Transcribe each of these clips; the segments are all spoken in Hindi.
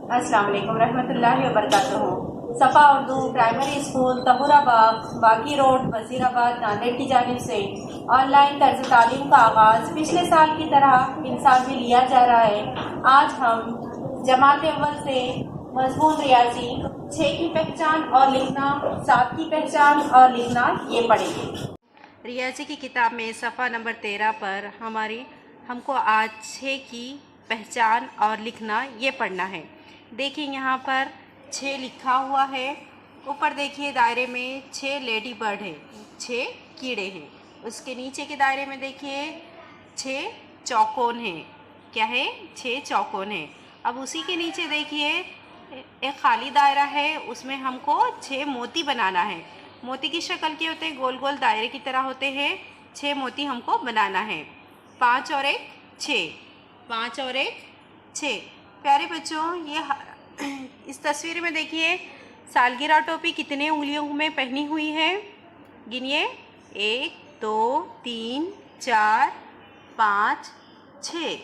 अस्सलाम वालेकुम रहमतुल्लाहि व बरकातुहू। सफ़ा उर्दू प्राइमरी स्कूल तहुराबाग बागी रोड वजीराबाद नांदेड़ की जानिब से ऑनलाइन तर्ज तालीम का आगाज़ पिछले साल की तरह इन साल भी लिया जा रहा है। आज हम जमात अव्वल से मज़मून रियाजी 6 की पहचान और लिखना, 7 की पहचान और लिखना ये पढ़ेंगे। रियाजी की किताब में सफ़ा नंबर 13 पर हमको आज 6 की पहचान और लिखना ये पढ़ना है। देखिए यहाँ पर 6 लिखा हुआ है। ऊपर देखिए दायरे में 6 लेडी बर्ड है, 6 कीड़े हैं। उसके नीचे के दायरे में देखिए 6 चौकोन हैं। क्या है? 6 चौकोन हैं। अब उसी के नीचे देखिए एक खाली दायरा है, उसमें हमको 6 मोती बनाना है। मोती की शक्ल के होते हैं, गोल गोल दायरे की तरह होते हैं। 6 मोती हमको बनाना है। 5 और 1 6, 5 और 1 6। प्यारे बच्चों, ये इस तस्वीर में देखिए सालगिरह टोपी कितने उंगलियों में पहनी हुई है? गिनिए। 1 2 3 4 5 6।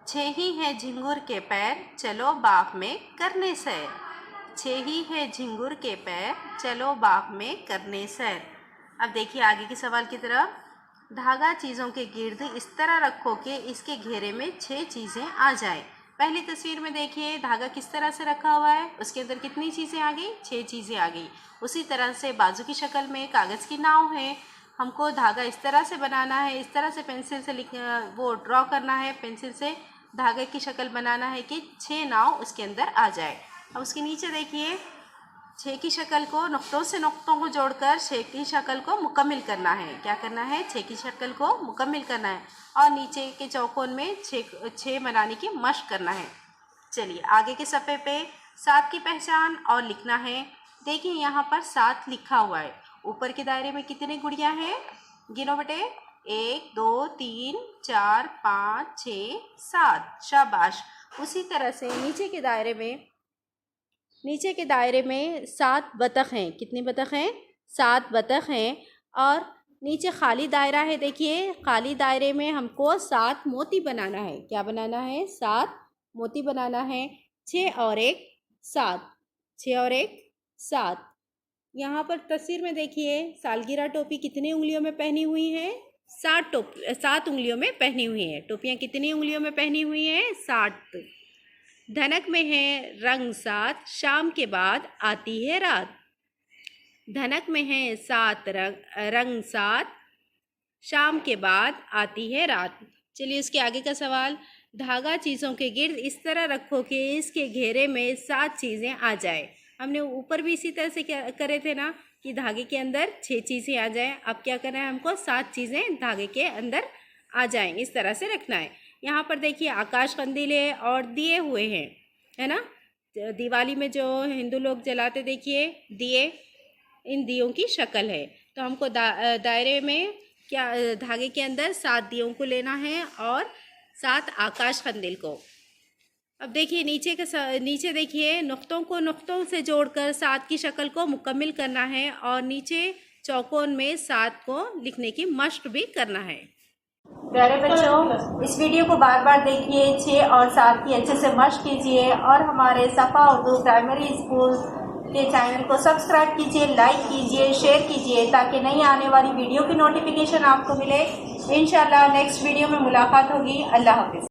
6 ही है झिंगुर के पैर, चलो बाग में करने सैर। 6 ही है झिंगुर के पैर, चलो बाग में करने सैर। अब देखिए आगे के सवाल की तरफ। धागा चीज़ों के गिर्द इस तरह रखो कि इसके घेरे में 6 चीज़ें आ जाए। पहली तस्वीर में देखिए धागा किस तरह से रखा हुआ है, उसके अंदर कितनी चीज़ें आ गई? 6 चीज़ें आ गई। उसी तरह से बाजू की शक्ल में कागज़ की नाव है। हमको धागा इस तरह से बनाना है, इस तरह से पेंसिल से वो ड्रॉ करना है, पेंसिल से धागे की शक्ल बनाना है कि 6 नाव उसके अंदर आ जाए। अब उसके नीचे देखिए 6 की शक्ल को नुक्तों से नुक्तों को जोड़कर 6 की शक्ल को मुकम्मिल करना है। क्या करना है? 6 की शक्ल को मुकम्मिल करना है और नीचे के चौकोन में 6 बनाने की मशक करना है। चलिए आगे के सफ़े पे 7 की पहचान और लिखना है। देखिए यहाँ पर 7 लिखा हुआ है। ऊपर के दायरे में कितने गुड़ियाँ हैं? गिनो बेटे। 1 2 3 4 5 6 7। शाबाश। उसी तरह से नीचे के दायरे में 7 बतख हैं। कितनी बतख हैं? 7 बतख हैं। और नीचे खाली दायरा है। देखिए खाली दायरे में हमको 7 मोती बनाना है। क्या बनाना है? 7 मोती बनाना है। 6 और 1 7, 6 और 1 7। यहाँ पर तस्वीर में देखिए सालगिरह टोपी कितनी उंगलियों में पहनी हुई है? 7 उंगलियों में पहनी हुई है। टोपियाँ कितनी उंगलियों में पहनी हुई हैं? 7। धनक में है रंग 7, शाम के बाद आती है रात। धनक में है 7 रंग 7, शाम के बाद आती है रात। चलिए उसके आगे का सवाल। धागा चीज़ों के गिर्द इस तरह रखो कि इसके घेरे में 7 चीज़ें आ जाए। हमने ऊपर भी इसी तरह से क्या करे थे ना कि धागे के अंदर 6 चीज़ें आ जाएं। अब क्या करना है? हमको 7 चीज़ें धागे के अंदर आ जाएं, इस तरह से रखना है। यहाँ पर देखिए आकाश कंदील है और दिए हुए हैं, है ना। दिवाली में जो हिंदू लोग जलाते देखिए दिए, इन दियों की शक्ल है। तो हमको दायरे में क्या धागे के अंदर 7 दियों को लेना है और 7 आकाश कंदील को। अब देखिए नीचे देखिए नुक्तों को नुक्तों से जोड़कर 7 की शक्ल को मुकम्मिल करना है और नीचे चौकोन में 7 को लिखने की मशक भी करना है। प्यारे बच्चों, इस वीडियो को बार बार देखिए, 6 और 7 की अच्छे से मशक कीजिए और हमारे सफ़ा उर्दू प्राइमरी स्कूल के चैनल को सब्सक्राइब कीजिए, लाइक कीजिए, शेयर कीजिए ताकि नई आने वाली वीडियो की नोटिफिकेशन आपको मिले। इंशाल्लाह नेक्स्ट वीडियो में मुलाकात होगी। अल्लाह हाफिज़।